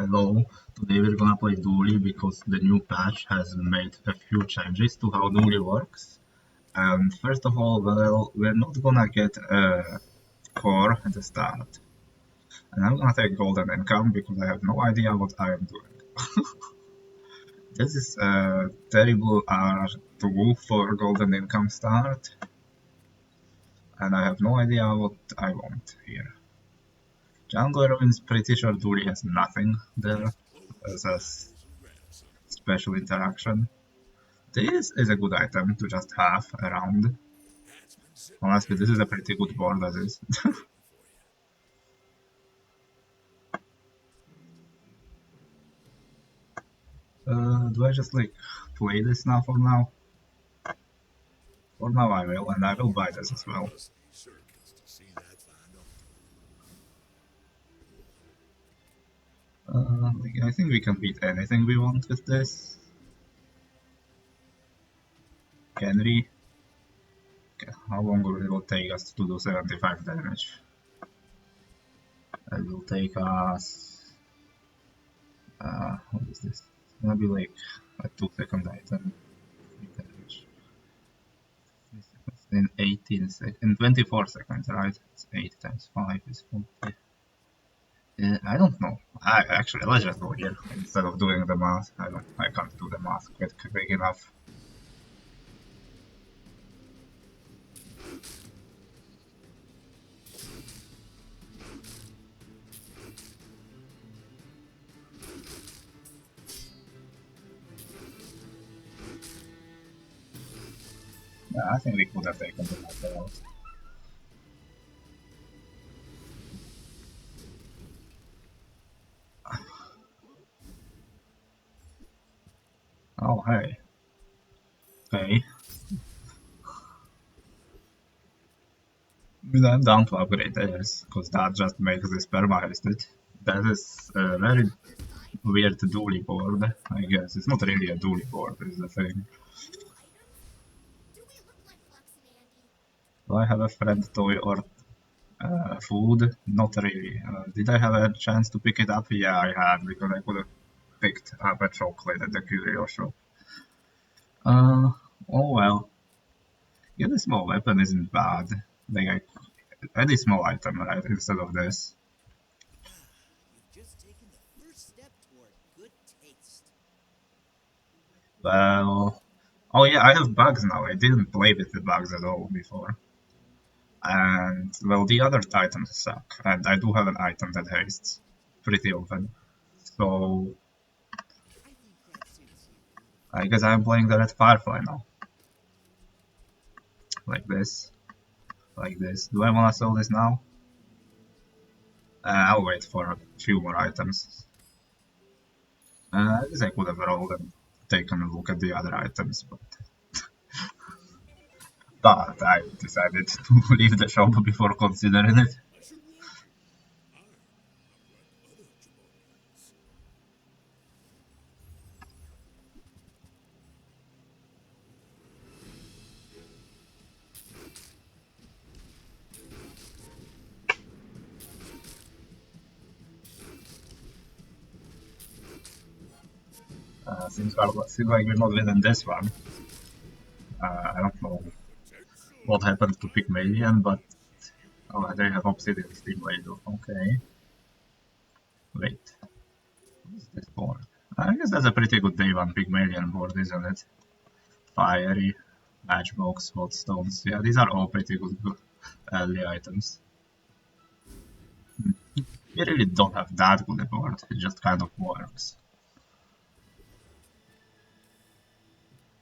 Hello, today we're gonna play Dooley because the new patch has made a few changes to how Dooley works. And first of all, well, we're not gonna get a core at the start. And I'm gonna take golden income because I have no idea what I am doing. This is a terrible R2 for golden income start. And I have no idea what I want here. Jungle Ruins, pretty sure Dooley has nothing there as a special interaction. This is a good item to just have around. Honestly, this is a pretty good board as is. Do I just like play this now for now? For now I will, and I will buy this as well. I think we can beat anything we want with this. Can we? Okay, how long will it take us to do 75 damage? It will take us... what is this? Maybe like a 2-second item. In 18 seconds, in 24 seconds, right? It's 8 times 5 is 40. I don't know. Actually, let's just go here instead of doing the math. I can't do the math quick enough. Yeah, I think we could have taken the matter out. Oh, hey. Okay. I mean, I'm down to upgrade this, because that just makes this perma-hasted. That is a very weird dually board, I guess. It's not really a dually board, is the thing. Do I have a friend toy or food? Not really. Did I have a chance to pick it up? Yeah, I had, because I could have picked up a chocolate at the curio shop. Oh well. Yeah, the small weapon isn't bad. Like, any small item, right, instead of this. Well... Oh yeah, I have bugs now. I didn't play with the bugs at all before. And, well, the other items suck. And I do have an item that hastes pretty often. So, I guess I'm playing the Red Firefly now. Like this. Like this. Do I want to sell this now? I'll wait for a few more items. I guess I could have rolled and taken a look at the other items, but I decided to leave the shop before considering it. Seems like we're not winning this one. I don't know what happened to Pygmalion, but oh, they have Obsidian Steel Blade. Okay. Wait, what is this board? I guess that's a pretty good day one Pygmalion board, isn't it? Fiery, Matchbox, Hot Stones. Yeah, these are all pretty good early items. We really don't have that good a board, it just kind of works.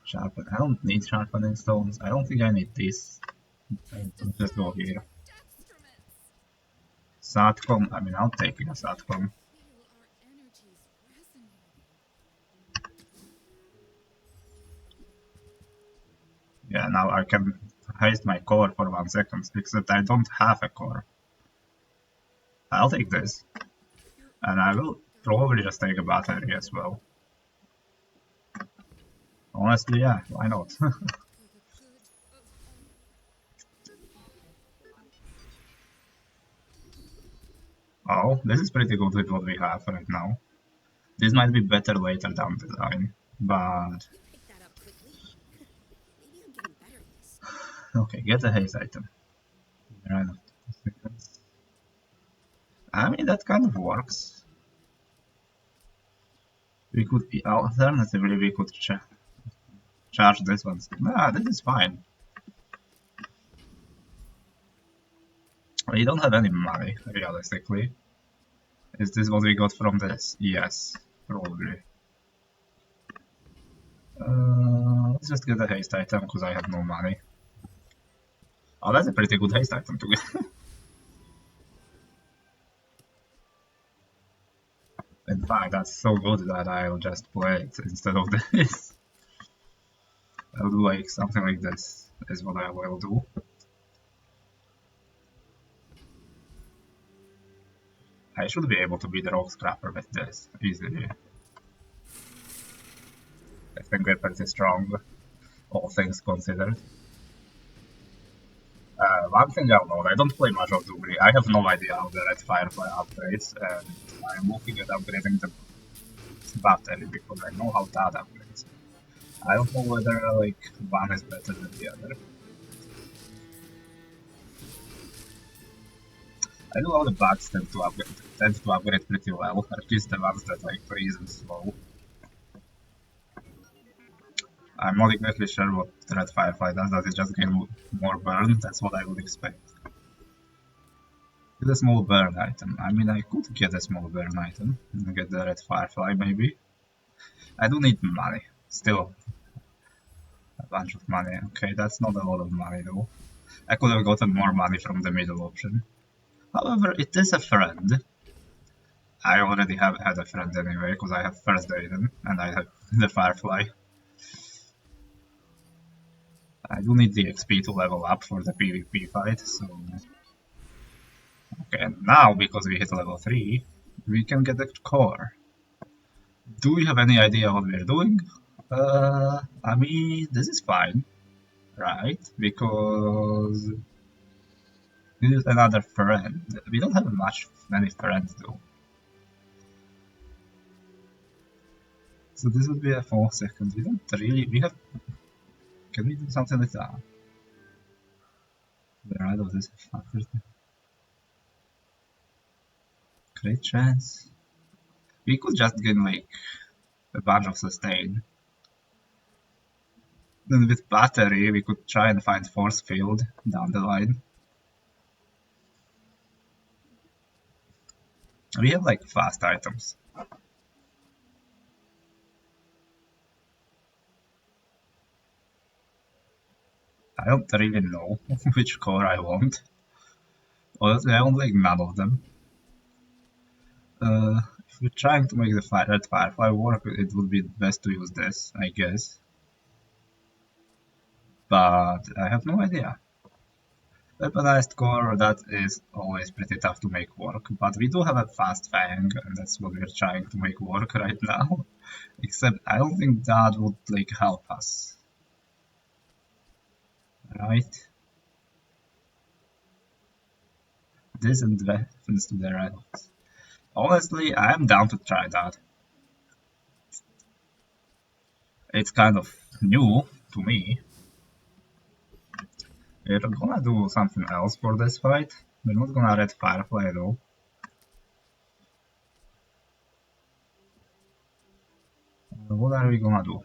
Sharpen. I don't need sharpening stones. I don't think I need this. I'll just go here. Satcom. I mean, I'll take a Satcom. Yeah, now I can haste my core for 1 second, except I don't have a core. I'll take this. And I will probably just take a battery as well. Honestly, yeah, why not? Oh, this is pretty good with what we have right now. This might be better later down the line, but Pick that up quickly. Maybe I'm getting better at this. okay, get a haste item. Right. I mean, that kind of works. We could, alternatively, we could charge this one. Nah, this is fine. We don't have any money, realistically. Is this what we got from this? Yes, probably. Let's just get a haste item, because I have no money. Oh, that's a pretty good haste item to get. In fact, that's so good that I'll just play it instead of this. I'll do like something like this, is what I will do. I should be able to beat the rock scrapper with this, easily. I think we're pretty strong, all things considered. One thing I'll note, I don't play much of Dooley. I have no idea how the Red Firefly upgrades, and I'm looking at upgrading the battery because I know how that upgrades. I don't know whether like one is better than the other. I know all the bugs tend to upgrade pretty well, at least the ones that like freeze and slow. I'm not exactly sure what Red Firefly does it just gain more burn? That's what I would expect. Get a small burn item. I mean, I could get a small burn item and get the Red Firefly maybe. I do need money. Still, a bunch of money. Okay, that's not a lot of money though. I could have gotten more money from the middle option. However, it is a friend. I already have had a friend anyway, because I have First Aiden, and I have the Firefly. I do need the XP to level up for the PvP fight, so... Okay, and now, because we hit level 3, we can get the core. Do we have any idea what we're doing? I mean, this is fine, right? Because... we use another friend. We don't have many friends though. So this would be a 4 seconds. We don't really... we have... Can we do something like that? Get rid of this fucker. Great chance. We could just gain like a bunch of sustain. Then with battery we could try and find force field down the line. We have like fast items. I don't really know which core I want. Honestly, I want like none of them. If we're trying to make the Red Firefly work, it would be best to use this, I guess. But I have no idea. Weaponized core, that is always pretty tough to make work, but we do have a fast fang, and that's what we're trying to make work right now. Except I don't think that would like help us. Right? This and weapons to the rivals. Honestly, I'm down to try that. It's kind of new to me. We're gonna do something else for this fight. We're not gonna Red Firefly though. What are we gonna do?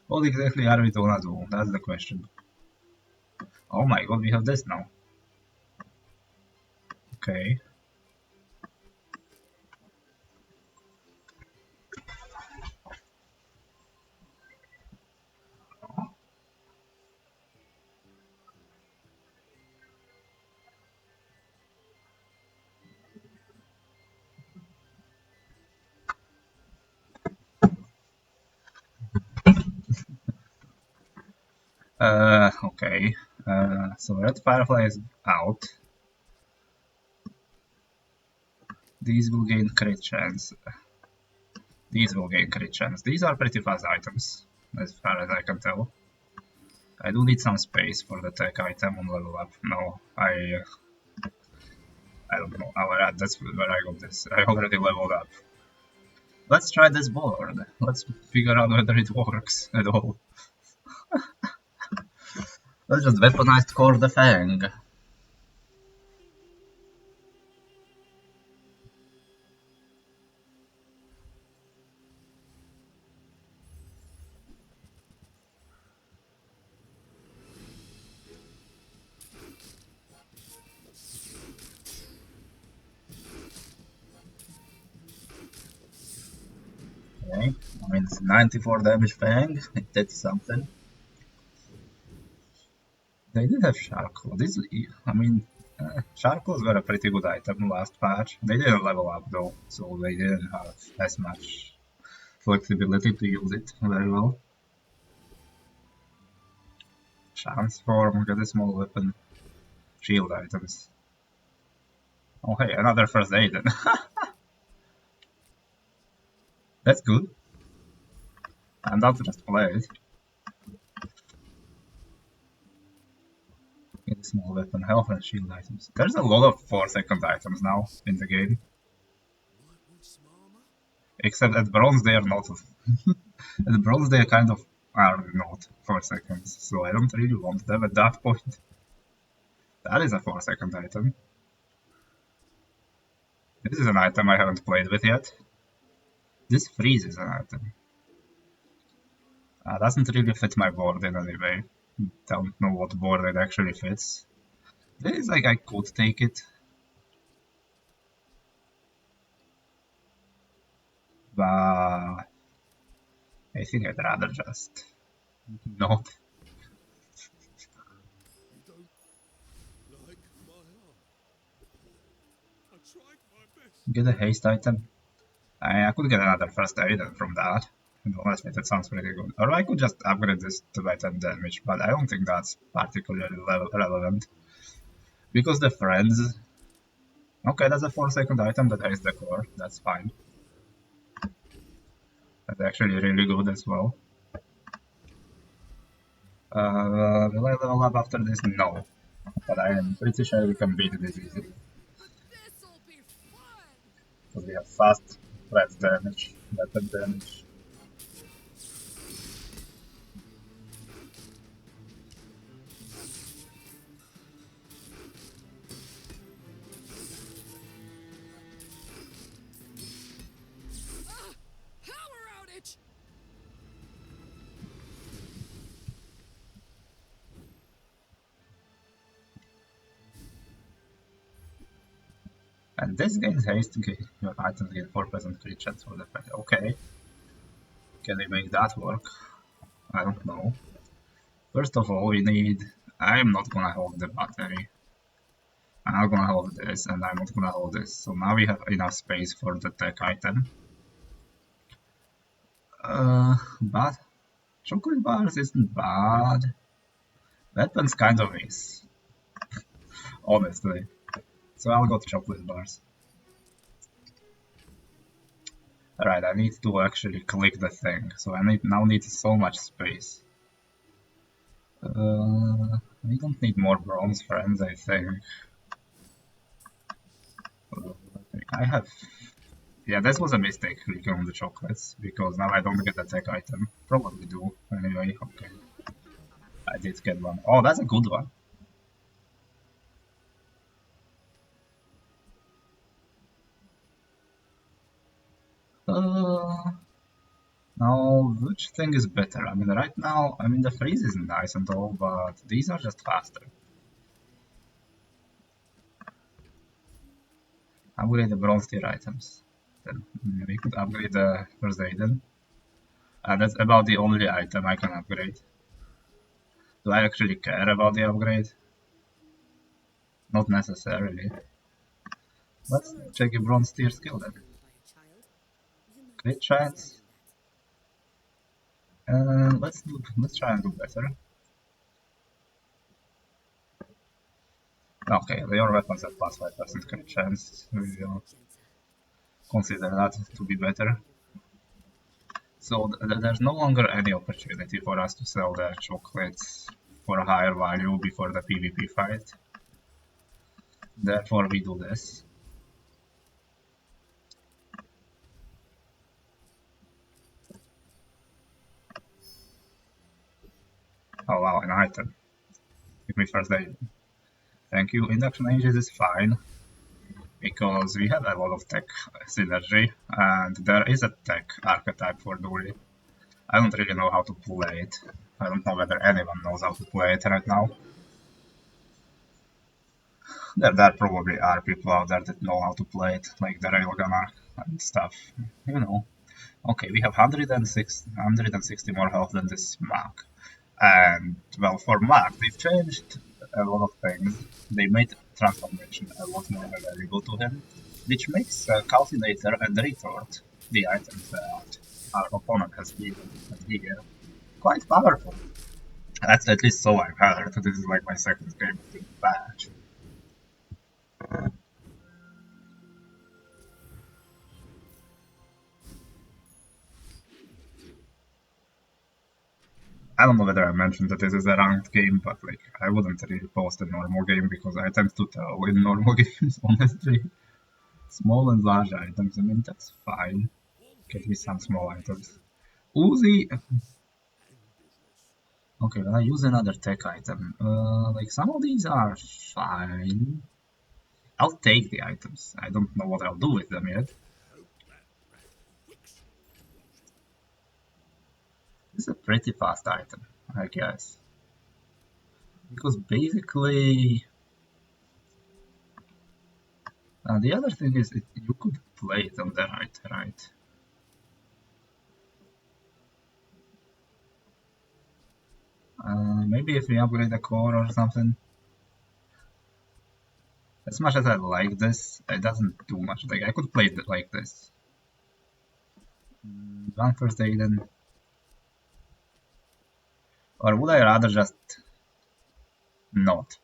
What exactly are we gonna do? That's the question. Oh my god, we have this now. Okay. Okay. So Red Firefly is out. These will gain crit chance. These will gain crit chance. These are pretty fast items, as far as I can tell. I do need some space for the tech item on level up. No, I don't know. That's where I got this. I already leveled up. Let's try this board. Let's figure out whether it works at all. Let's just weaponize core the Fang. Okay, I mean it's 94 damage Fang. It did something. They did have Charcoal. This, I mean, Charcoals were a pretty good item last patch. They didn't level up though, so they didn't have as much flexibility to use it very well. Transform, get a small weapon, shield items. Oh hey, another first aid then. That's good. And that's just play it. Get a small weapon, health and shield items. There's a lot of 4-second items now in the game. Except at bronze they are not. At bronze they kind of are not 4 seconds, so I don't really want them at that point. That is a 4-second item. This is an item I haven't played with yet. This freeze is an item. Doesn't really fit my board in any way. Don't know what board it actually fits. This is like I could take it. But I think I'd rather just not. Get a haste item. I could get another first aid from that. And honestly, that sounds pretty good. Or I could just upgrade this to by 10 damage, but I don't think that's particularly relevant. Because the friends. Okay, that's a 4-second item that has the core. That's fine. That's actually really good as well. Will I level up after this? No. But I am pretty sure we can beat this easily. Because we have fast, threat damage, weapon damage. And this gains haste, your items gain 4% crit chance for the fight. Okay. Can we make that work? I don't know. First of all, we need... I'm not gonna hold the battery. I'm not gonna hold this, and I'm not gonna hold this. So now we have enough space for the tech item. But chocolate bars isn't bad. Weapons kind of is. Honestly. So I'll go to chocolate bars. Alright, I need to actually click the thing, so I now need so much space. We don't need more bronze friends, I think. I have... Yeah, this was a mistake clicking on the chocolates, because now I don't get the tech item. Probably do, anyway, okay. I did get one. Oh, that's a good one. Now, which thing is better? I mean, right now, the freeze is nice and all, but these are just faster. Upgrade the bronze tier items. Then we could upgrade the first aid then. That's about the only item I can upgrade. Do I actually care about the upgrade? Not necessarily. Let's check a bronze tier skill then. Crit chance. Let's try and do better. Okay, your weapons have plus 5% crit chance. We'll consider that to be better. So there's no longer any opportunity for us to sell the chocolates for a higher value before the PvP fight. Therefore we do this. wow, an item. Give me first aid. Thank you. Induction ages is fine because we have a lot of tech synergy, and there is a tech archetype for Dooley. I don't really know how to play it. I don't know whether anyone knows how to play it right now. There probably are people out there that know how to play it, like the Railgunner and stuff. You know. Okay, we have 160 more health than this Mark. And, well, for Mark, they've changed a lot of things. They made transformation a lot more available to him, which makes Calculator and Retort, the items that our opponent has given here, quite powerful. That's at least so I've heard. This is like my second game with the patch. I don't know whether I mentioned that this is a ranked game, but like I wouldn't really post a normal game because I tend to tell in normal games, honestly. Small and large items, I mean that's fine. Get me some small items. Uzi. Okay, when I use another tech item, like some of these are fine. I'll take the items. I don't know what I'll do with them yet. This is a pretty fast item, I guess. Because basically, the other thing is you could play it on the right? Maybe if we upgrade the core or something. As much as I like this, it doesn't do much. Like I could play it like this. One first aid and... Or would I rather just not?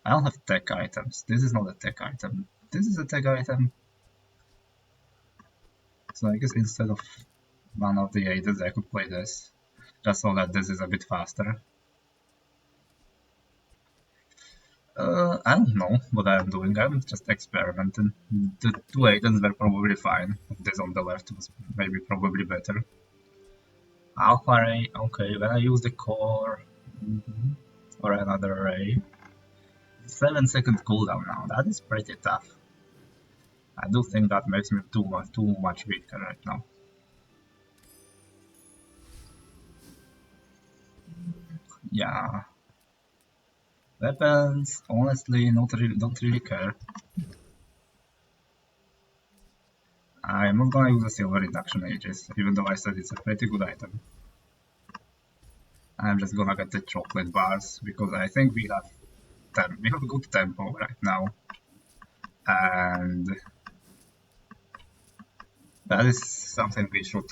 I don't have tech items. This is not a tech item. This is a tech item. So I guess instead of one of the aids, I could play this. Just so that this is a bit faster. I don't know what I'm doing. I'm just experimenting. The two items were probably fine. This on the left was maybe probably better. Alpha ray, okay, when I use the core or another ray, 7-second cooldown now. That is pretty tough. I do think that makes me too much weaker right now. Yeah. Weapons, honestly, don't really care. I'm not gonna use the silver reduction ages, even though I said it's a pretty good item. I'm just gonna get the chocolate bars because I think we have good tempo right now, and that is something we should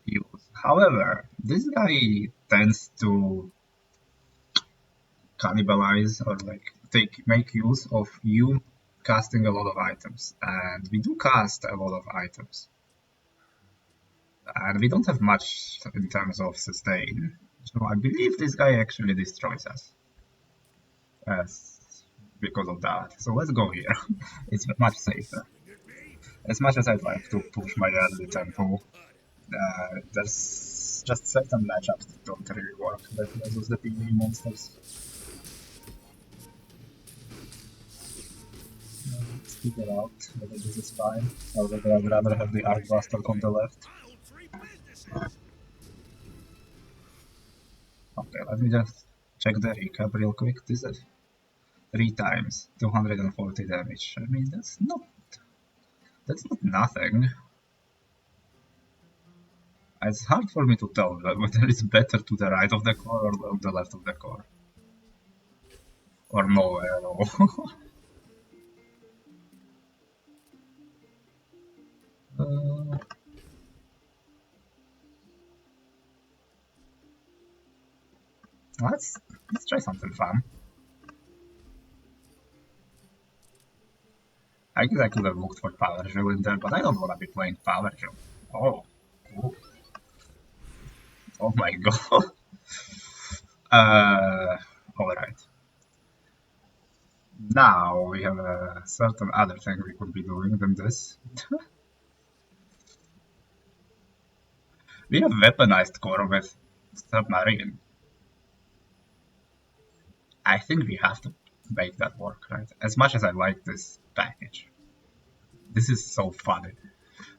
use. However, this guy tends to cannibalize or like make use of you casting a lot of items, and we do cast a lot of items, and we don't have much in terms of sustain. So I believe this guy actually destroys us as because of that. So let's go here. It's much safer. As much as I'd like to push my early tempo, there's just certain matchups that don't really work that versus the PvE monsters. Let's figure out whether this is fine or whether I'd rather have the Arcbuster on the left. Okay, let me just check the recap real quick. This is 3 times 240 damage. I mean, that's not nothing. It's hard for me to tell whether it's better to the right of the core or on the left of the core. Or nowhere at all. uh, let's try something fun. I guess I could have looked for Power Drill in there, but I don't want to be playing Power Drill. Oh. Oh, oh my god. Alright. Now we have a certain other thing we could be doing than this. We have weaponized core with Submarine. I think we have to make that work, right? As much as I like this package, this is so funny.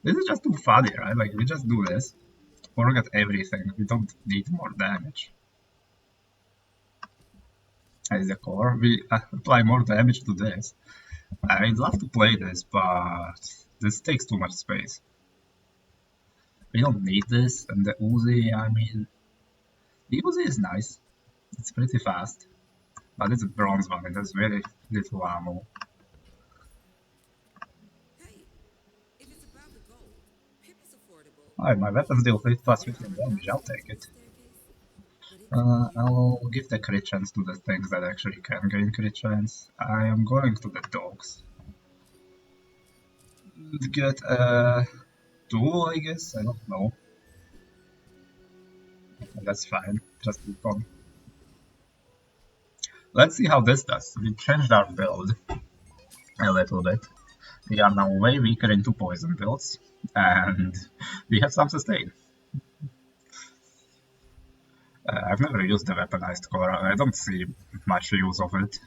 This is just too funny, right? Like, we just do this, forget everything. We don't need more damage. As a core, we apply more damage to this. I'd love to play this, but this takes too much space. We don't need this, and the Uzi, I mean, the Uzi is nice. It's pretty fast, but it's a bronze one. It has very little ammo. Hey, if it's about the gold, pip is affordable. Alright, my weapons deal 50 plus There 15 are damage. I'll guards at take the top it. staircase, but it could be I'll give the crit chance to the things that actually can gain crit chance. I am going to the dogs. Get a tool, I guess. I don't know. That's fine. Just keep on. Let's see how this does. We changed our build a little bit. We are now way weaker into poison builds, and we have some sustain. I've never used the weaponized core. I don't see much use of it.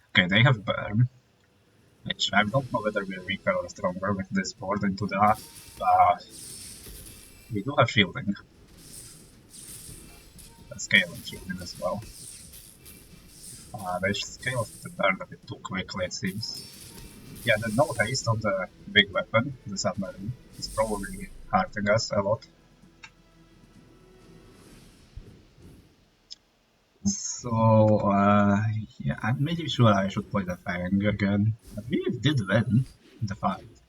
Okay, they have burn, which I don't know whether we're weaker or stronger with this board into that, but we do have shielding. Scaling shielding as well. They scaled the burn a bit too quickly, it seems. Yeah, the no haste on the big weapon, the submarine, is probably hurting us a lot. So, yeah, I'm maybe sure I should play the Fang again. But we did win the fight,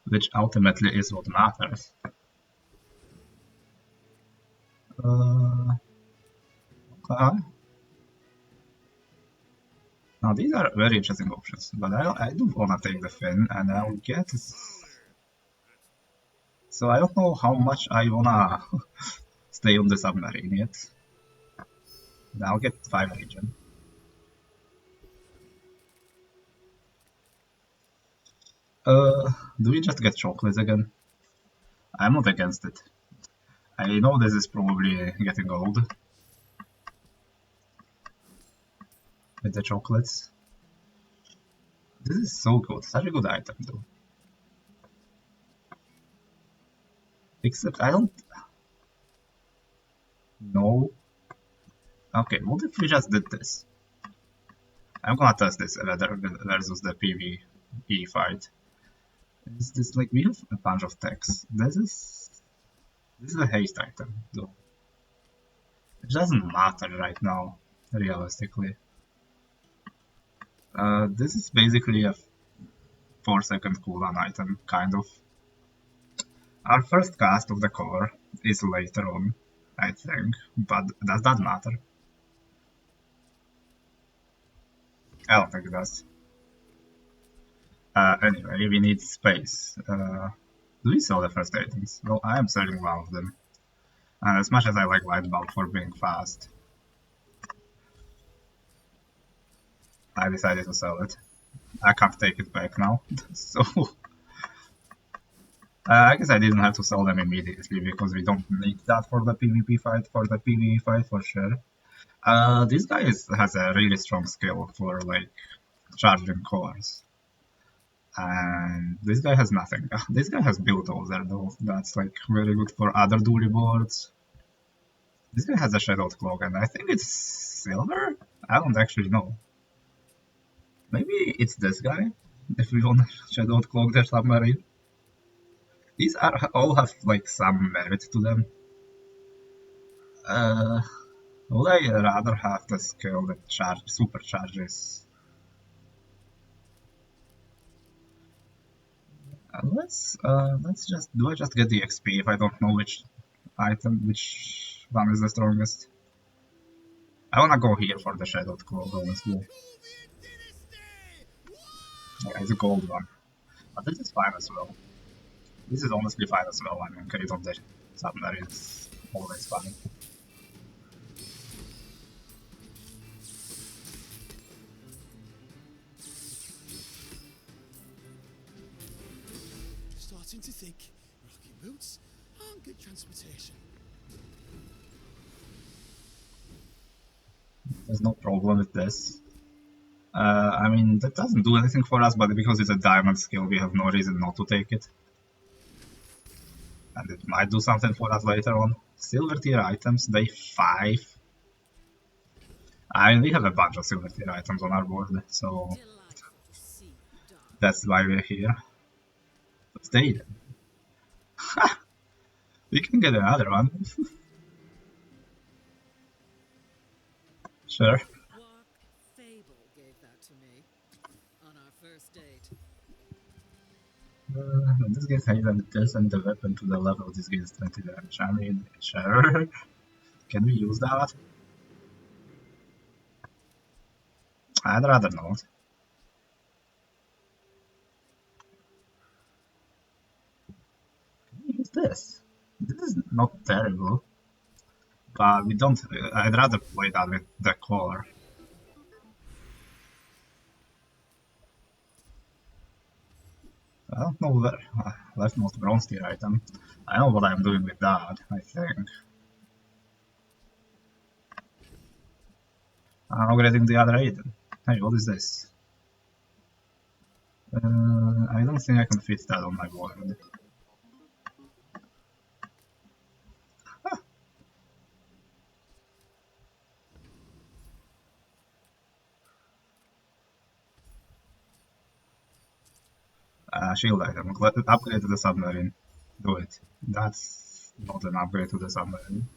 which ultimately is what matters. Okay. Now these are very interesting options, but I do wanna take the Fin, and I'll get. So I don't know how much I wanna stay on the submarine yet. I'll get 5 region. Do we just get chocolates again? I'm not against it. I know this is probably getting old with the chocolates. This is so good, such a good item though. Except I don't know. Okay, what if we just did this? I'm gonna test this versus the PvE fight. Is this like we have a bunch of text? This is a haste item though. It doesn't matter right now, realistically. This is basically a 4-second cooldown item, kind of. Our first cast of the core is later on, I think, but does that matter? I don't think it does. Anyway, we need space. Do we sell the first items? Well, I am selling one of them. As much as I like Light Bulb for being fast, I decided to sell it. I can't take it back now, so I guess I didn't have to sell them immediately because we don't need that for the PvP fight, for the PvE fight for sure. This guy has a really strong skill for like charging cores. And this guy has nothing. This guy has bulldozer though. That's like very good for other dually boards. This guy has a shadowed cloak, and I think it's silver. I don't actually know. Maybe it's this guy. If we want shadowed cloak, their submarine. These are all have like some merit to them. Uh, would I rather have the skill that supercharges? Let's just do I just get the XP if I don't know which one is the strongest? I wanna go here for the Shadowed Cloak, honestly. Yeah, it's a gold one. But this is fine as well. This is honestly fine as well. I mean, crit on the submarine is always fine. Starting to think rocket boots aren't good transportation. There's no problem with this. I mean, that doesn't do anything for us, but because it's a diamond skill, we have no reason not to take it. And it might do something for us later on. Silver tier items, day 5. I mean, we have a bunch of silver tier items on our board, so Delightful to see you, darling. that's why we're here. Stay then. We can get another one. Sure. Walk Fable gave that to me on our first date. This gives even this and the weapon to the level this gives 20 damage. I mean, sure. Can we use that? I'd rather not. Can we use this? This is not terrible. But we don't. I'd rather play that with the core. I don't know where. Leftmost bronze tier item. I know what I'm doing with that, I think. I'm upgrading the other item. Hey, what is this? I don't think I can fit that on my board. Shield item. Upgrade to the submarine. Do it. That's not an upgrade to the submarine.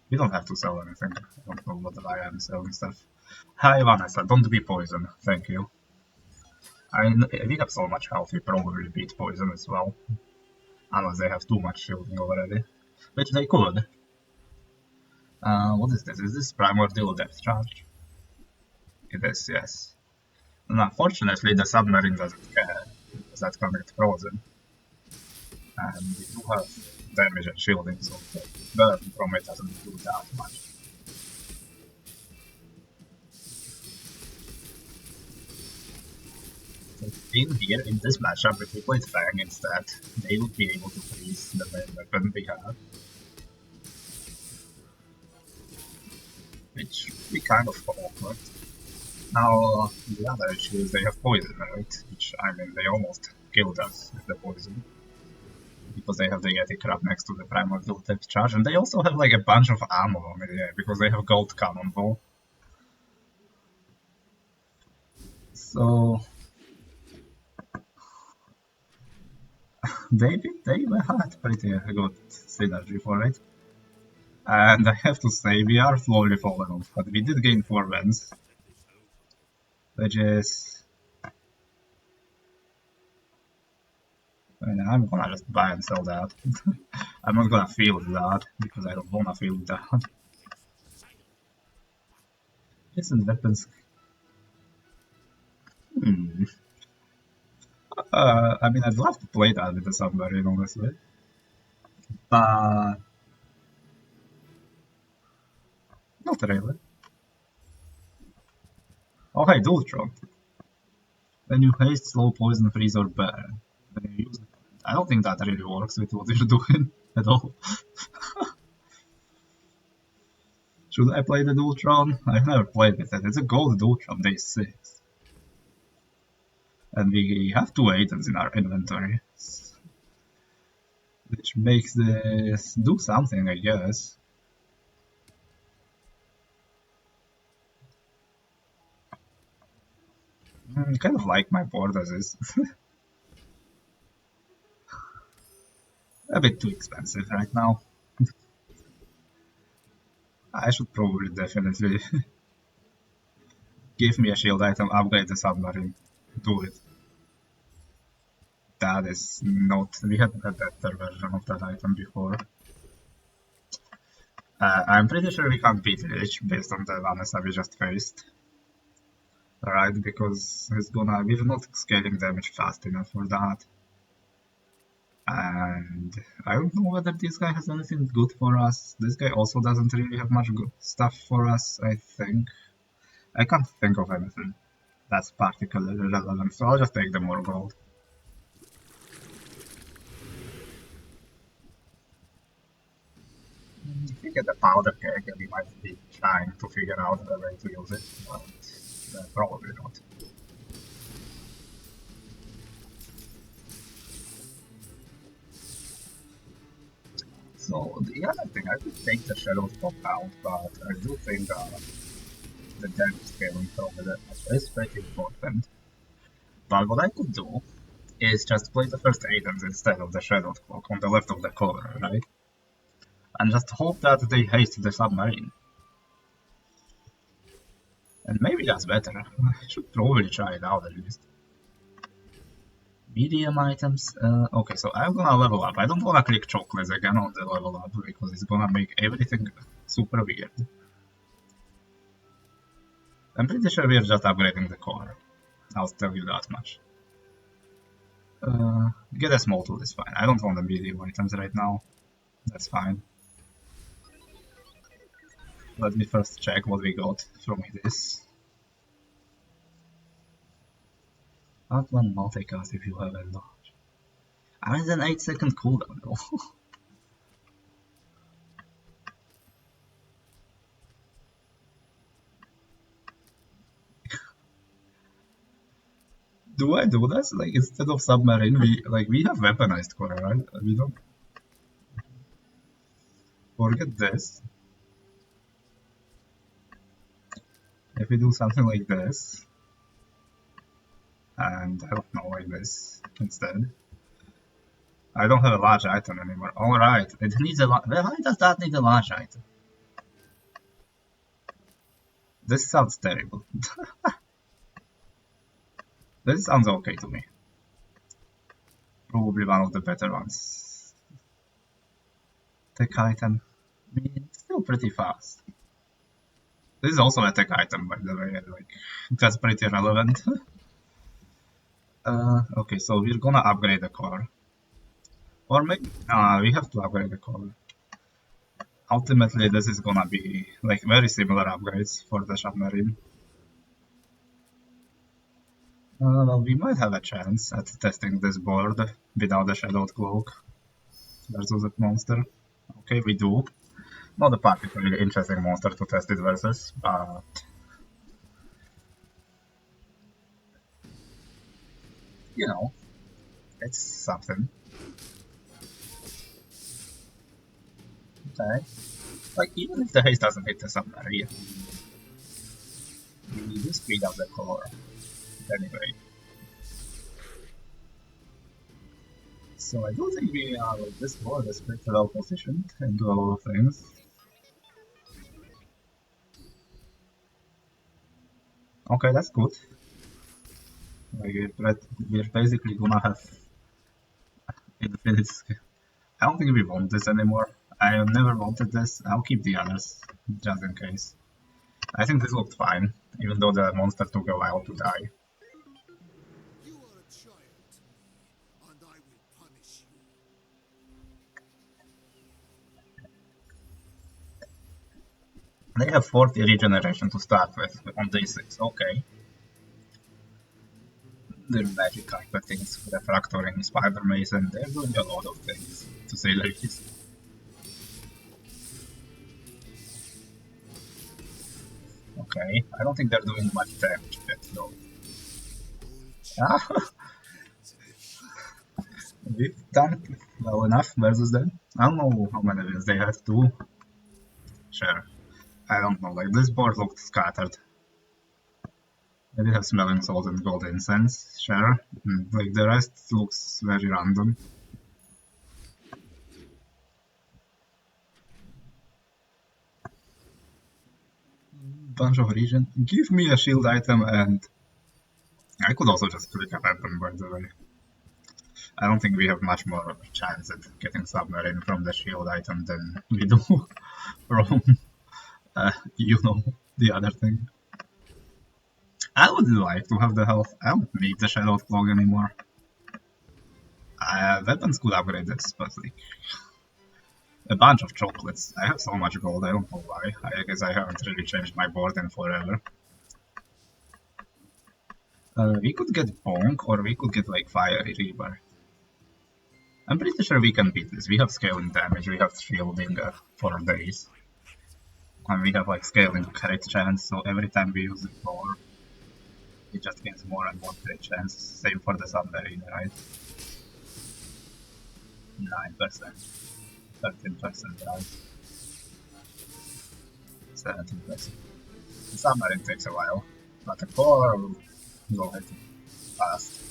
We don't have to sell anything. I don't know what I am selling stuff. Hi Vanessa, don't be poison. Thank you. I mean, we have so much health, we probably beat poison as well. Unless they have too much shielding already. Which they could. What is this? Is this primordial depth charge? It is, yes. And unfortunately, the submarine doesn't care, because that can get frozen. And we do have damage and shielding, so the burn from it doesn't do that much. So in here, in this matchup, if we played Fang instead, they would be able to freeze the main weapon we have. Which would be kind of awkward. Now, the other issue is they have poison, right? Which, I mean, they almost killed us with the poison. Because they have the Yeti crab next to the primordial depth charge, and they also have like a bunch of ammo on it, yeah, because they have gold cannonball. So they had pretty good synergy for it. And I have to say, we are slowly falling off, but we did gain 4 wins. Which is... I mean, I'm gonna just buy and sell that. I'm not gonna field that, because I don't wanna field that. Instant weapons. I mean, I'd love to play that with the submarine, honestly. But... not really. Oh hey, Dultron. When you haste, slow, poison, freeze, or burn. When you use it. I don't think that really works with what you're doing at all. Should I play the Dultron? I've never played with it. It's a gold Dultron, day 6. And we have 2 items in our inventory. Which makes this do something, I guess. I kind of like my board as is. A bit too expensive right now. I should probably definitely give me a shield item, upgrade the submarine. Do it. That is not... we had a better version of that item before. I'm pretty sure we can't beat Lich based on the Vanessa we just faced. Right, because we're not scaling damage fast enough for that. And I don't know whether this guy has anything good for us. This guy also doesn't really have much good stuff for us, I think. I can't think of anything that's particularly relevant, so I'll just take the more gold. If we get the powder keg, we might be trying to figure out a way to use it, but probably not. So the other thing, I could take the shadows pop out, but I do think the damage scaling from it is pretty important. But what I could do is just play the first items instead of the Shadow Cloak on the left of the cover, right? And just hope that they haste the submarine. And maybe that's better. I should probably try it out at least. Medium items. Okay, so I'm gonna level up. I don't wanna click chocolates again on the level up because it's gonna make everything super weird. I'm pretty sure we're just upgrading the core. I'll tell you that much. Get a small tool is fine. I don't want the medium items right now. That's fine. Let me first check what we got from this. Add one multicast if you have a large. I mean, it's an 8-second cooldown though. Do I do this? Like, instead of submarine, we have weaponized core, right? We don't forget this. If we do something like this, and I don't know, like this instead. I don't have a large item anymore. Alright, it needs a large. Why does that need a large item? This sounds terrible. This sounds okay to me. Probably one of the better ones. Tech item. I mean, it's still pretty fast. This is also a tech item, by the way. Like, that's pretty relevant. Okay, so we're gonna upgrade the core. Or maybe we have to upgrade the core. Ultimately, this is gonna be like very similar upgrades for the submarine. Well, we might have a chance at testing this board without the Shadowed Cloak versus that monster. Okay, we do. Not a particularly interesting monster to test it versus, but you know, it's something. Okay. Like, even if the haste doesn't hit the submarine, we do speed up the core anyway. So I do think we are, like, this board is pretty well positioned and do a lot of things. Okay, that's good. Like, we're basically gonna have infinite. I don't think we want this anymore. I have never wanted this. I'll keep the others just in case. I think this looked fine, even though the monster took a while to die. You are a child to me, and I will punish you. They have 40 regeneration to start with on day 6. Okay. They're magic type of things, refractoring, spider mace, and they're doing a lot of things, to say the least. Okay, I don't think they're doing much damage yet, though. Ah, we've done well enough versus them. I don't know how many wins they had, 2. Sure. I don't know, like, this board looked scattered. They did have smelling salt and gold incense, sure. Like, the rest looks very random. Bunch of region. Give me a shield item, and I could also just click a weapon, by the way. I don't think we have much more chance at getting submarine from the shield item than we do from, the other thing. I would like to have the health. I don't need the Shadow Cloak anymore. Weapons could upgrade this, but like a bunch of chocolates. I have so much gold, I don't know why. I guess I haven't really changed my board in forever. We could get Bonk, or we could get like Fiery Reaper. I'm pretty sure we can beat this. We have scaling damage, we have shielding for days. And we have like scaling crit chance, so every time we use the core, it just gains more and more crit chance. Same for the Submarine, right? 9%, 13%, right? 17%. The Submarine takes a while, but the core will go ahead fast.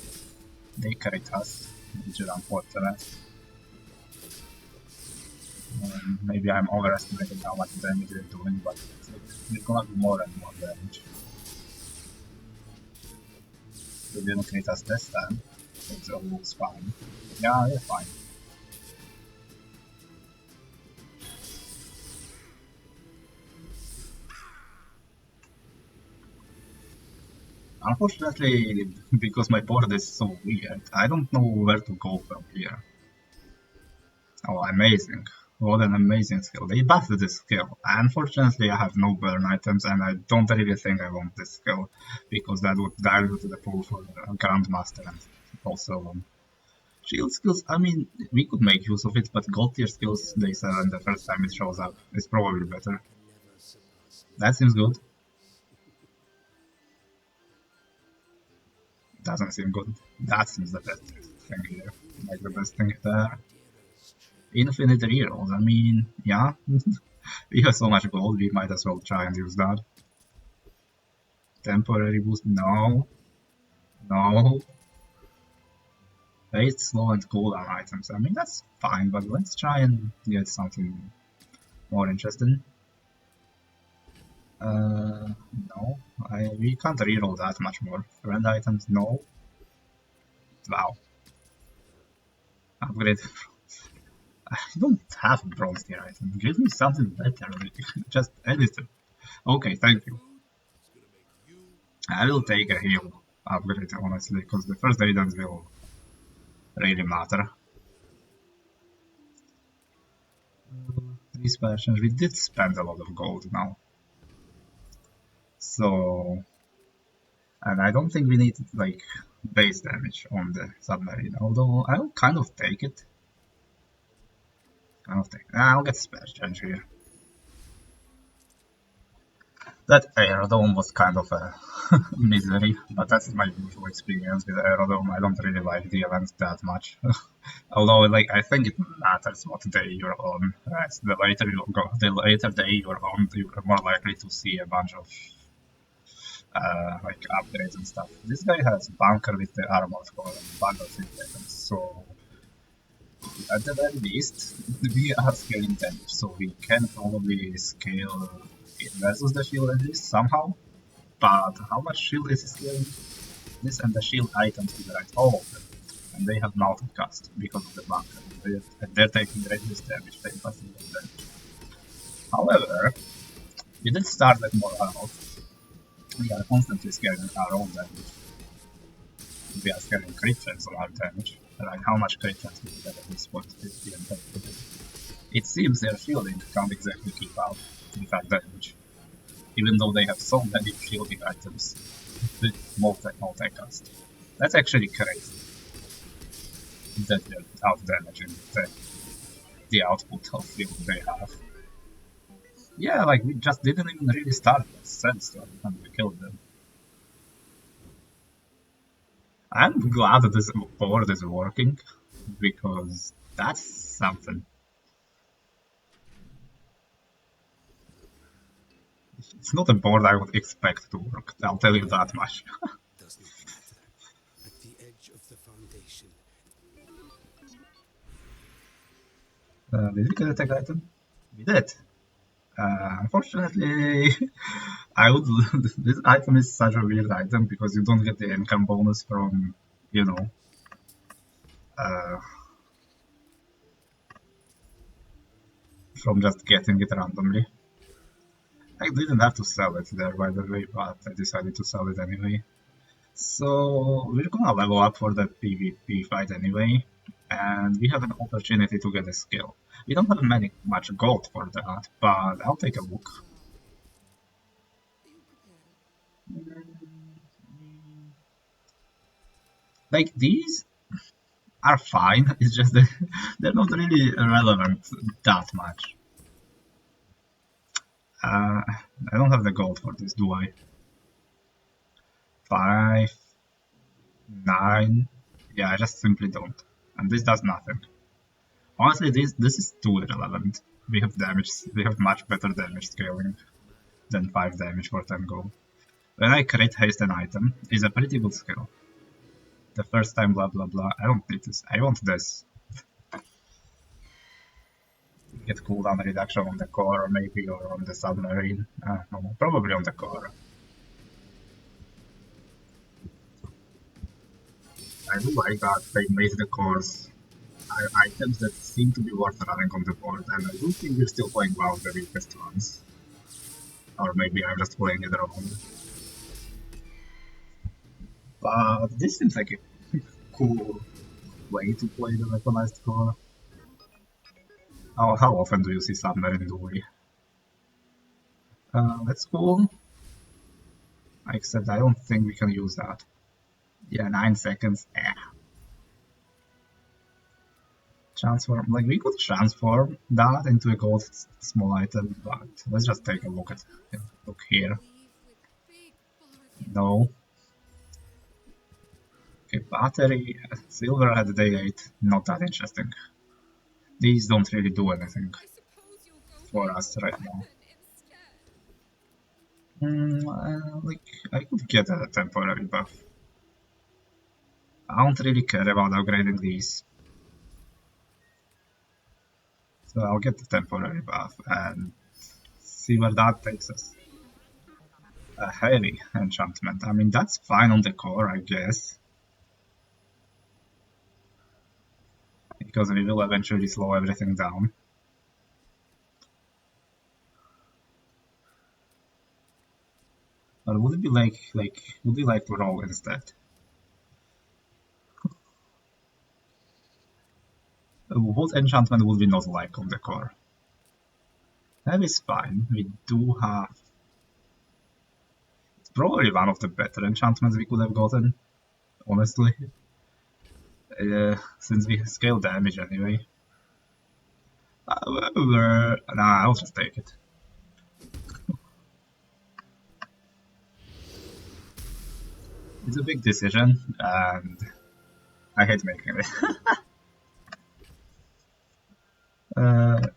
They crit us, which is unfortunate. Maybe I'm overestimating how much damage we're doing, but it's gonna be more and more damage. They didn't crit us this time, so it's almost fine. Yeah, you're fine. Unfortunately, because my board is so weird, I don't know where to go from here. Oh, amazing. What an amazing skill. They buffed this skill. Unfortunately, I have no burn items, and I don't really think I want this skill, because that would dilute the pool for Grandmaster and also shield skills. I mean, we could make use of it, but gold tier skills, they said the first time it shows up, is probably better. That seems good. Doesn't seem good. That seems the best thing here. Like the best thing there. Infinite rerolls. I mean, yeah. We have so much gold, we might as well try and use that. Temporary boost. No. No. Haste, slow, and cooldown items. I mean, that's fine, but let's try and get something more interesting. No. We can't reroll that much more. Friend items, no. Wow. Upgrade. I don't have a bronze tier item. Give me something better. Just anything. Okay, thank you. I will take a heal upgrade, honestly, because the first aidance will really matter. These passions, we did spend a lot of gold now. So, and I don't think we need like base damage on the submarine, although I'll kind of take it. I'll get spare change here. That aerodome was kind of a misery, but that's my usual experience with aerodome. I don't really like the event that much. Although, like, I think it matters what day you're on. Right? The later day you're on, you're more likely to see a bunch of like upgrades and stuff. This guy has bunker with the armored core and bundles with items, so at the very least, we are scaling damage, so we can probably scale it versus the shield at least somehow. But how much shield is scaling? This and the shield items to the right, all of them. And they have multicast because of the bunker. They're taking reduced damage, they're passing damage. However, we did start with more ammo. We are constantly scaling our own damage. We are scaling crit chance on our damage. Like how much crit chance we get at this point, 50 and 30. It seems their shielding can't exactly keep up with our damage. Even though they have so many shielding items with multi-cast. That's actually crazy. That they're out damaging the output of shield they have. Yeah, like we just didn't even really start with Sandstorm and we killed them. I'm glad that this board is working because that's something. It's not a board I would expect to work, I'll tell you that much. Doesn't matter. At the edge of the foundation. Did we get a tech item? We did. Unfortunately, I would. This item is such a weird item because you don't get the income bonus from, you know, uh, from just getting it randomly. I didn't have to sell it there, by the way, but I decided to sell it anyway. So we're gonna level up for the PvP fight anyway, and we have an opportunity to get a skill. We don't have much gold for that, but I'll take a look. Like these are fine. It's just that they're not really relevant that much. I don't have the gold for this, do I? 5, 9. Yeah, I just simply don't. And this does nothing. Honestly, this is too irrelevant. We have damage. We have much better damage scaling than 5 damage for 10 gold. When I crit haste an item, is a pretty good skill. The first time, blah blah blah. I don't need this. I want this. Get cooldown reduction on the core, maybe, or on the submarine. No, probably on the core. I do like that they made the cores items that seem to be worth running on the board, and I do think we're still playing WoW the weakest ones. Or maybe I'm just playing it wrong. But this seems like a cool way to play the weaponized core. How often do you see Submarine Dooley? That's cool. Except I don't think we can use that. Yeah, 9 seconds. Transform, like we could transform that into a gold small item, but let's just take a look at it. Look here. No. Okay, battery, silver at day 8, not that interesting. These don't really do anything for us right now. Like, I could get a temporary buff. I don't really care about upgrading these. So I'll get the temporary buff and see where that takes us. A heavy enchantment. I mean, that's fine on the core, I guess. Because we will eventually slow everything down. But would it be would we like to roll instead? What enchantment would we not like on the core? Heavy is fine. We do have... It's probably one of the better enchantments we could have gotten, honestly. Since we scale damage anyway. However, nah, I'll just take it. It's a big decision, and I hate making it.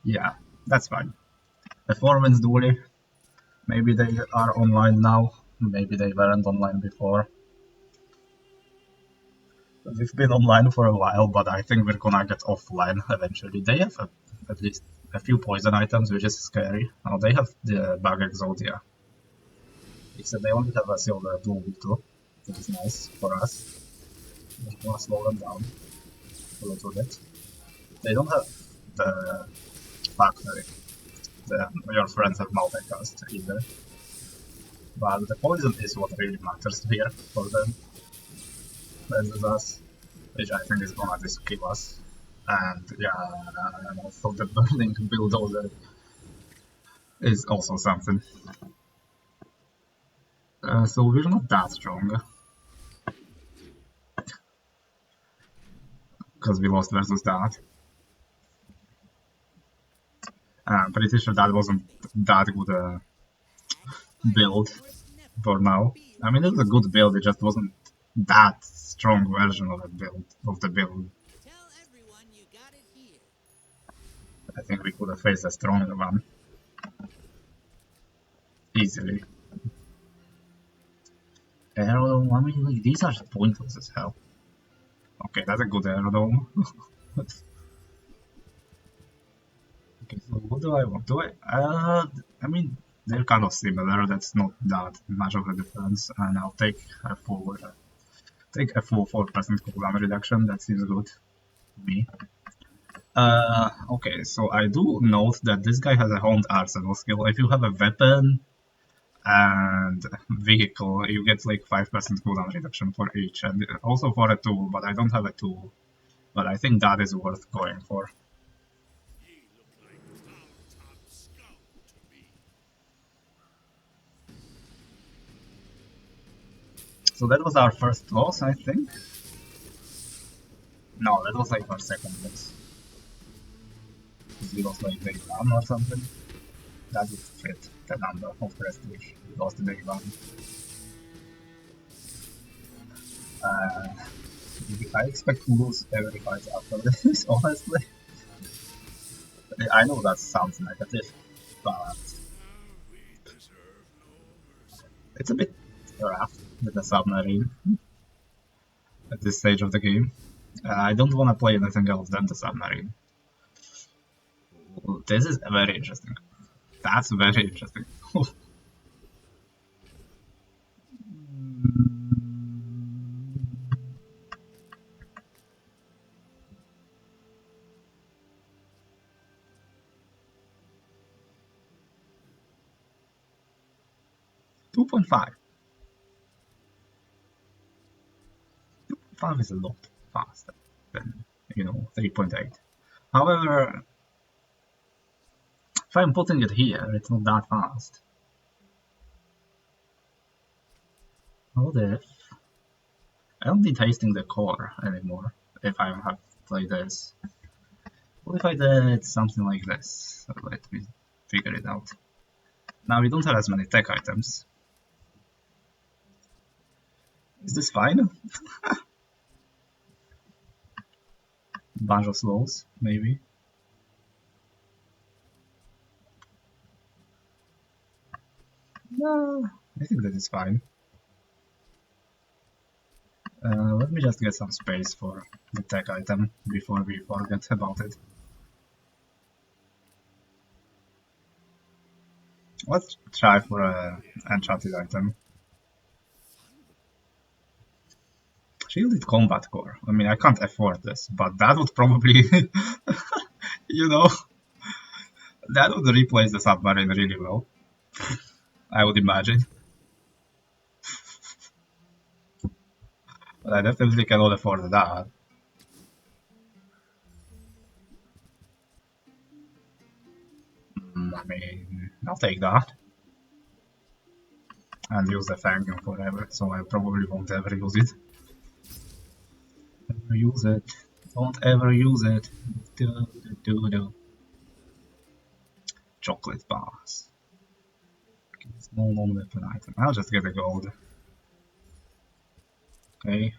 Yeah, that's fine. Performance Dooley. Maybe they are online now. Maybe they weren't online before. We've been online for a while, but I think we're gonna get offline eventually. They have at least a few poison items, which is scary. Oh, they have the Bug Exodia. Except they only have a silver blue too, which is nice for us. Just gonna slow them down a little bit. They don't have the factory. Your friends have multicast either. But the poison is what really matters here for them versus us, which I think is gonna just kill us. And yeah, and also the burning bulldozer is also something. So we're not that strong. Because we lost versus that. I'm pretty sure that wasn't that good a build for now. I mean, it was a good build, it just wasn't that strong version of the build. I think we could have faced a stronger one. Easily. Aerodome, I mean, like, these are pointless as hell. Okay, that's a good aerodome. Okay, so what do I want? I mean, they're kind of similar, that's not that much of a difference, and I'll take a full 4% cooldown reduction, that seems good to me. Okay, so I do note that this guy has a honed arsenal skill. If you have a weapon and vehicle, you get like 5% cooldown reduction for each, and also for a tool, but I don't have a tool. But I think that is worth going for. So that was our first loss, I think. No, that was like our second boss. It was like day one or something. That would fit the number of prestige. It was the day one. Uh, I expect to lose every fight after this, honestly. I know that sounds negative, but it's a bit rough with the submarine at this stage of the game. I don't want to play anything else than the submarine. This is very interesting. That's very interesting. 2.5. 2.5 is a lot faster than, 3.8. However, if I'm putting it here, it's not that fast. What if I don't be tasting the core anymore if I have played this? What if I did something like this? So let me figure it out. Now we don't have as many tech items. Is this fine? Bunch of slows, maybe. No, I think that is fine. Let me just get some space for the tech item before we forget about it. Let's try for an enchanted item. Shielded combat core. I mean, I can't afford this, but that would probably, you know, that would replace the submarine really well. I would imagine. But I definitely cannot afford that. I mean, I'll take that. And use the Fang forever, so I probably won't ever use it. Never use it. Don't ever use it. Do. Chocolate bars. Small non-weapon item. I'll just get a gold. Okay.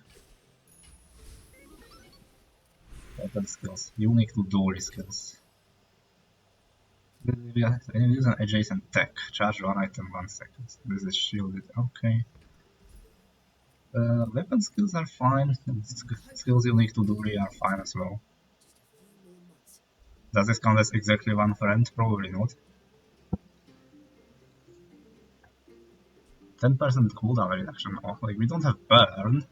Weapon skills. Unique to Dooley skills. Use an adjacent tech. Charge one item 1 second. This is shielded. Okay. Weapon skills are fine. Skills unique to Dooley are fine as well. Does this count as exactly one friend? Probably not. 10% cooldown reduction. Oh, like we don't have burn,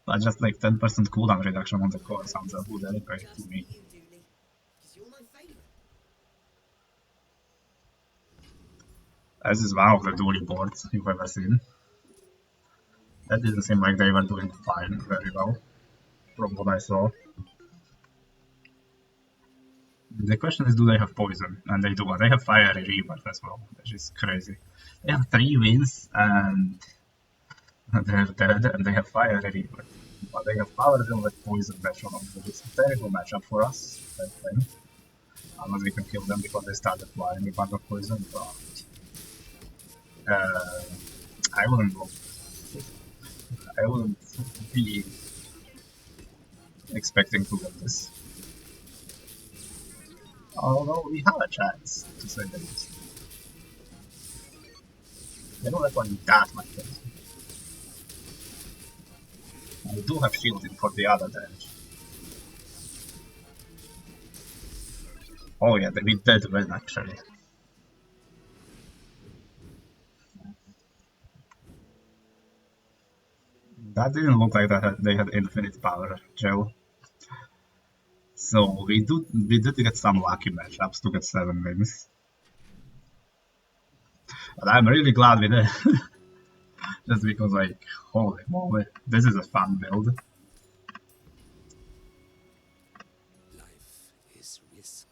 but just like 10% cooldown reduction on the core sounds a good anyway to me. This is one of the Dooley boards you've ever seen. That didn't seem like they were doing fine very well, from what I saw. The question is, do they have poison? And they do. They have fiery rebirth as well, which is crazy. They have 3 wins and they're dead, and they have fiery rebirth. But they have power with poison metronome, which is a terrible matchup for us, I think. Unless we can kill them before they start applying a bunch of poison, but I wouldn't go. I wouldn't be expecting to get this. Although we have a chance, to say the least. They don't have one that much poison. We do have shielding for the other damage. Oh yeah, we did win actually. That didn't look like that they had infinite power, Joe. So we did get some lucky matchups to get 7 wins. But I'm really glad we did. Just because, like, holy moly, this is a fun build. Life is risk.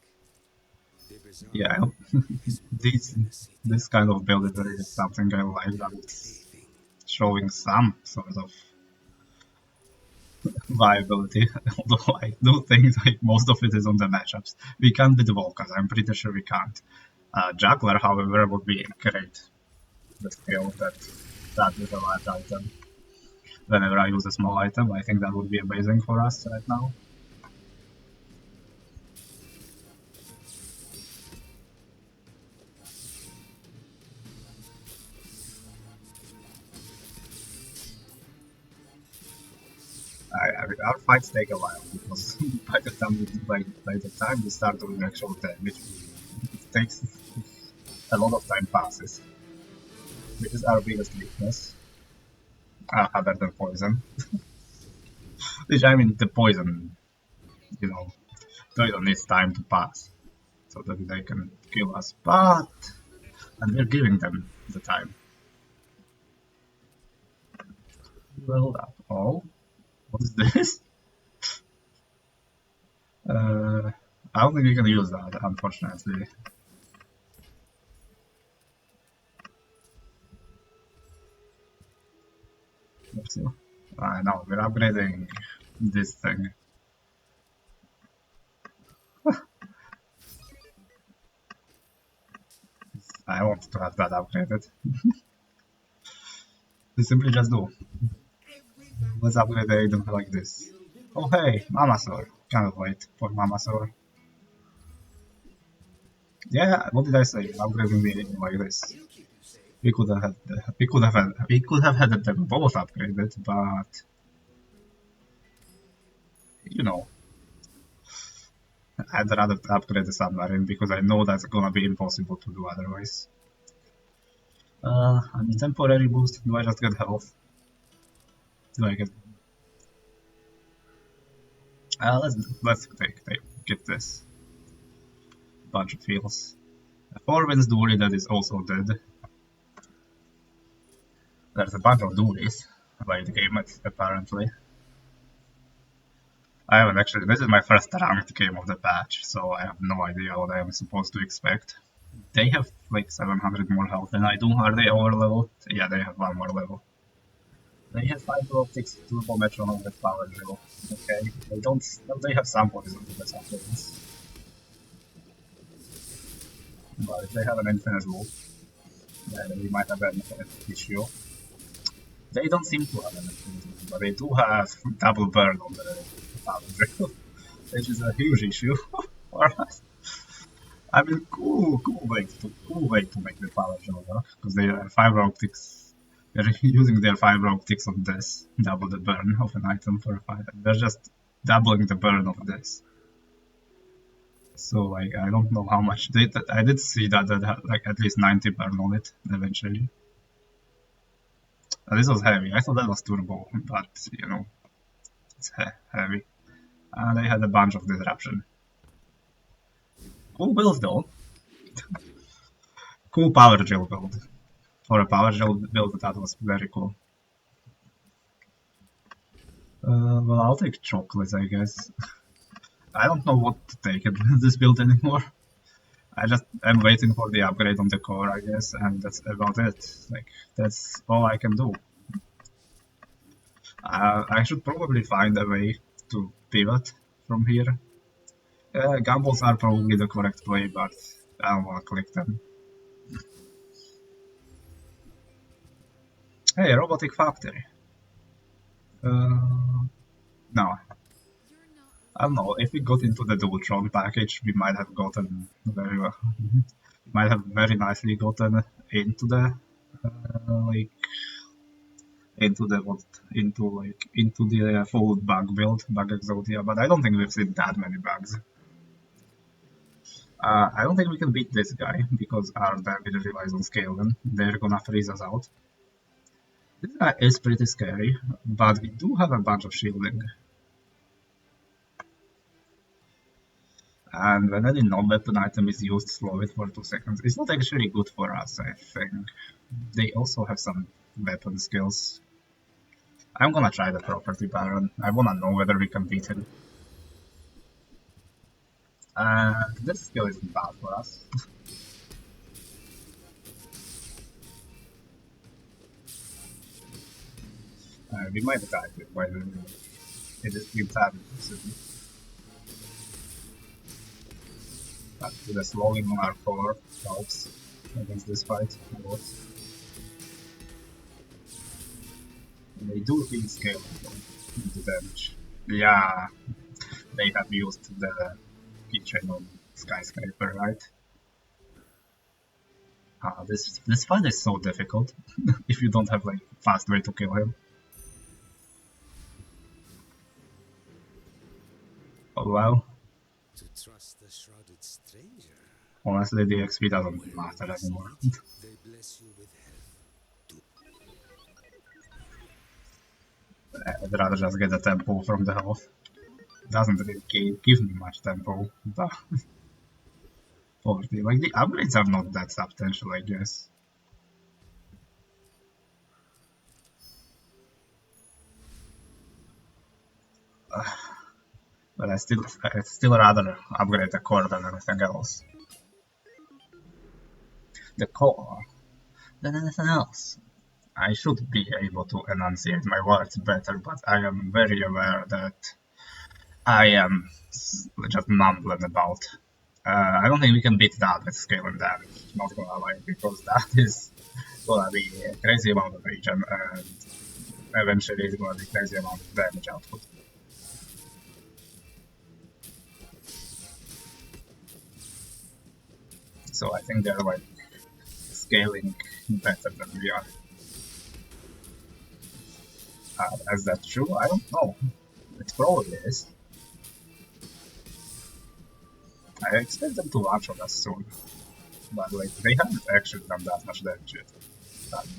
Yeah, this kind of build is really something I like, that it's showing some sort of viability. Although I do think like most of it is on the matchups. We can't beat the Volcans. I'm pretty sure we can't. Juggler, however, would be great. The skill that is a large item. Whenever I use a small item, I think that would be amazing for us right now. Our fights take a while because by the time we start doing actual damage, it takes a lot of time passes, which is our biggest weakness, other than poison. Which I mean, the poison, you know, poison needs time to pass so that they can kill us, but and we're giving them the time. Well, oh, what is this? I don't think we can use that, unfortunately. I know, we're upgrading this thing. I want to have that upgraded. We simply just do. Let's upgrade the item like this. Oh hey, Mamasaur. Can't wait for Mamasaur. Yeah, what did I say? Upgrading the item like this. We could have had them both upgraded, but you know, I'd rather upgrade the Submarine because I know that's gonna be impossible to do otherwise. I mean, temporary boost. Do I just get health? Do I get? Let's get this bunch of heals. 4 wins Dooley that is also dead. There's a bunch of Doolies by the game apparently. I haven't actually. This is my first ranked game of the patch, so I have no idea what I am supposed to expect. They have like 700 more health than I do. Are they over level? Yeah, they have one more level. They have fiber optics, turbo metronome with power drill. Okay, they don't. Well, they have some poison, that's not things. But if they have an infinite loop, then we might have an issue. They don't seem to have an infinite loop, but they do have double burn on the power drill, which is a huge issue for us. I mean, cool way to make the power drill work, because they are fiber optics. They're using their fiber optics on this, double the burn of an item for a fight. They're just doubling the burn of this. So like I don't know how much I did see that had like at least 90 burn on it eventually. This was heavy. I thought that was turbo, but you know it's heavy. And they had a bunch of disruption. Cool build though. Cool power gel build. For a power gel build, that was very cool. Well, I'll take chocolates, I guess. I don't know what to take in this build anymore. I just am waiting for the upgrade on the core, I guess, and that's about it. Like, that's all I can do. I should probably find a way to pivot from here. Gambles are probably the correct play, but I don't want to click them. Hey, robotic factory. No, I don't know. If we got into the Dualtron package, we might have gotten very well. Might have very nicely gotten into the like into the what into the full bug build, bug exodia. But I don't think we've seen that many bugs. I don't think we can beat this guy because our damage relies on scale. Then they're gonna freeze us out. This guy is pretty scary, but we do have a bunch of shielding. And when any non-weapon item is used, slow it for 2 seconds. It's not actually good for us, I think. They also have some weapon skills. I'm gonna try the Property Baron. I wanna know whether we can beat him. This skill isn't bad for us. We might attack it by the way. It is entirely possible. But the slowing on our core helps against this fight a lot. And they do heal scaling though, the damage. Yeah, they have used the keychain on Skyscraper, right? This fight is so difficult if you don't have like fast way to kill him. Oh well, To trust the shrouded stranger. honestly the XP doesn't Where matter others anymore. need, they bless you with health. I'd rather just get the tempo from the health. Doesn't really give me much tempo, but 40. Like the upgrades are not that substantial, I guess. But I still rather upgrade the core than anything else. The core than anything else. I should be able to enunciate my words better, but I am very aware that I am just mumbling about. I don't think we can beat that with scaling damage, not gonna lie, because that is gonna be a crazy amount of regen, and eventually it's gonna be crazy amount of damage output. So I think they're like scaling better than we are. Is that true? I don't know. It probably is. I expect them to launch on us soon, but like they haven't actually done that much damage yet.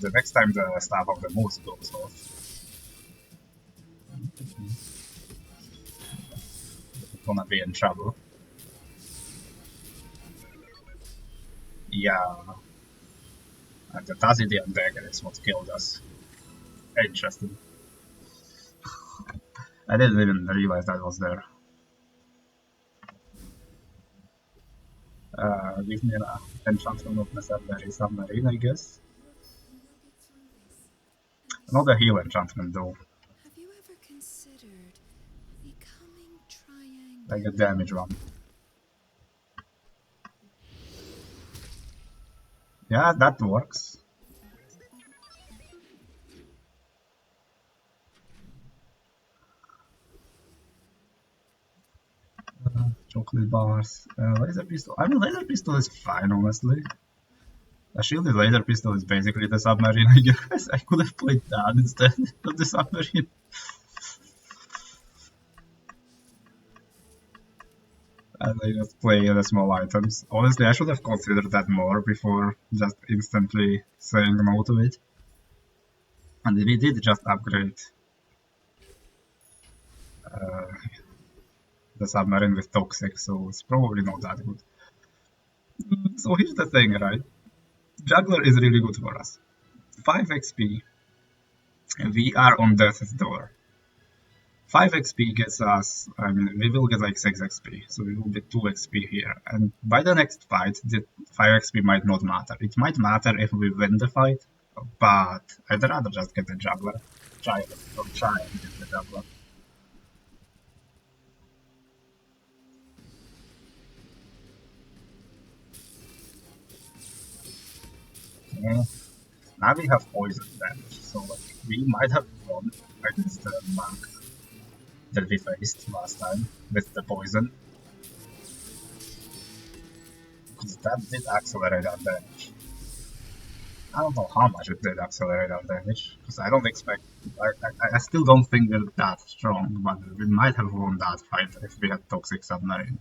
The next time the Staff of the Moose goes off, we're gonna be in trouble. Yeah, and the Tazidian dagger is what killed us. Interesting. I didn't even realize that was there. Give me an enchantment of the submarine, I guess. Not a heal enchantment though, Have you ever considered becoming like a triangular? damage one. Yeah, that works. Chocolate bars, laser pistol. I mean, laser pistol is fine, honestly. A shielded laser pistol is basically the submarine, I guess. I could have played that instead of the submarine. And I just play the small items. Honestly, I should have considered that more before just instantly saying no to it. And we did just upgrade uh, the submarine with toxic, so it's probably not that good. So here's the thing, right? Juggler is really good for us. 5 XP, we are on death's door. 5 XP gets us, I mean, we will get like 6 XP, so we will get 2 XP here. And by the next fight, the 5 XP might not matter. It might matter if we win the fight, but I'd rather just get the juggler. Try and get the juggler. Yeah. Now we have poison damage, so like, we might have won against the monk that we faced last time with the poison, because that did accelerate our damage. I don't know how much it did accelerate our damage, because I don't expect. I still don't think we're that strong, but we might have won that fight if we had Toxic Submarine.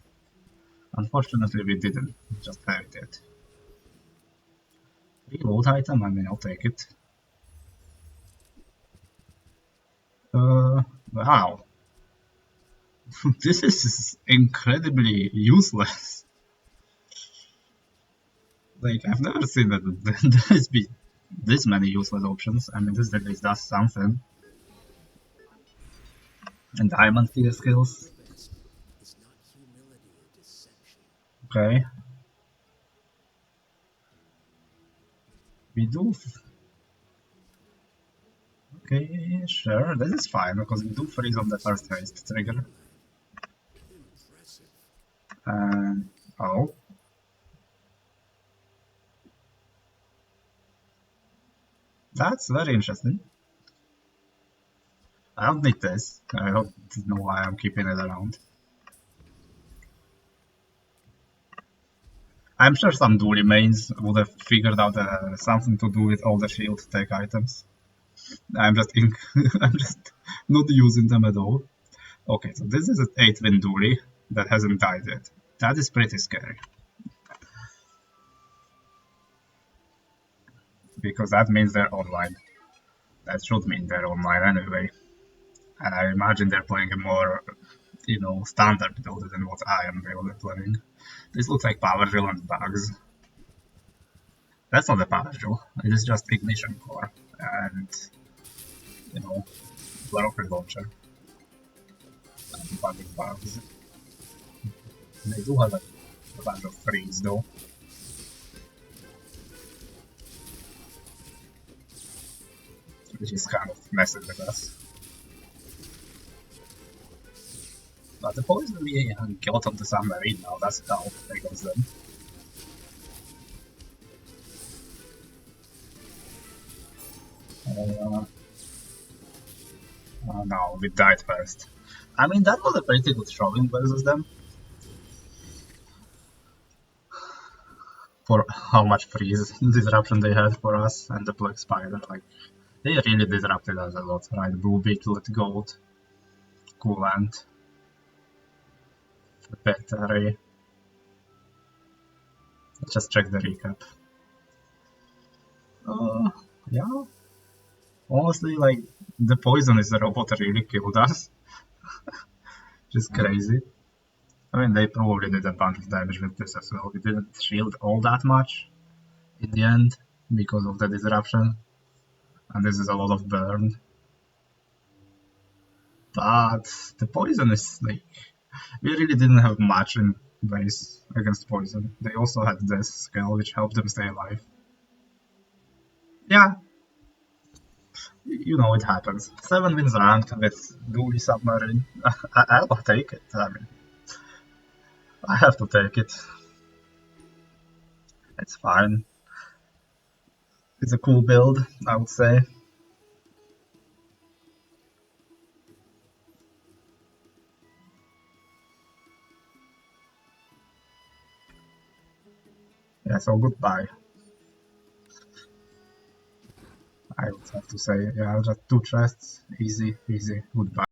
Unfortunately, we didn't. We just had it. Reload item, I mean, I'll take it. Wow. This is incredibly useless. Like, I've never seen that there's been this many useless options. I mean, this at least does something. And diamond tier skills. Your best is not humility or deception. Okay. We do. Okay, sure, this is fine because we do freeze on the first haste trigger. Impressive. And oh, that's very interesting. I don't need this. I don't know why I'm keeping it around. I'm sure some Dooley mains would have figured out something to do with all the shield tech items. I'm just I'm just not using them at all. Okay, so this is an 8-win Dooley that hasn't died yet. That is pretty scary. Because that means they're online. That should mean they're online anyway. And I imagine they're playing a more, standard build than what I am really playing. This looks like power drill and bugs. That's not a power drill. It is just ignition core and, you know, rocket launcher and a bunch of bugs. They do have a bunch of freeze though. Which is kind of messing with us. But the poison we got on the submarine now, that's how against them. No, we died first. I mean, that was a pretty good showing versus them. For how much freeze disruption they had for us and the Black Spider. Like, they really disrupted us a lot, right? Blue Beetle, Gold, Coolant, Battery. Let's just check the recap. Yeah. Honestly, like, the poisonous robot really killed us. Just crazy. I mean, they probably did a bunch of damage with this as well. We didn't shield all that much in the end because of the disruption. And this is a lot of burn. But the poison is like, we really didn't have much in base against poison. They also had this skill which helped them stay alive. Yeah, it happens. 7 wins ranked with Dooley Submarine. I'll take it. I mean, I have to take it. It's fine. It's a cool build, I would say. Yeah, so goodbye. I would have to say, yeah, just 2 chests. Easy, easy, goodbye.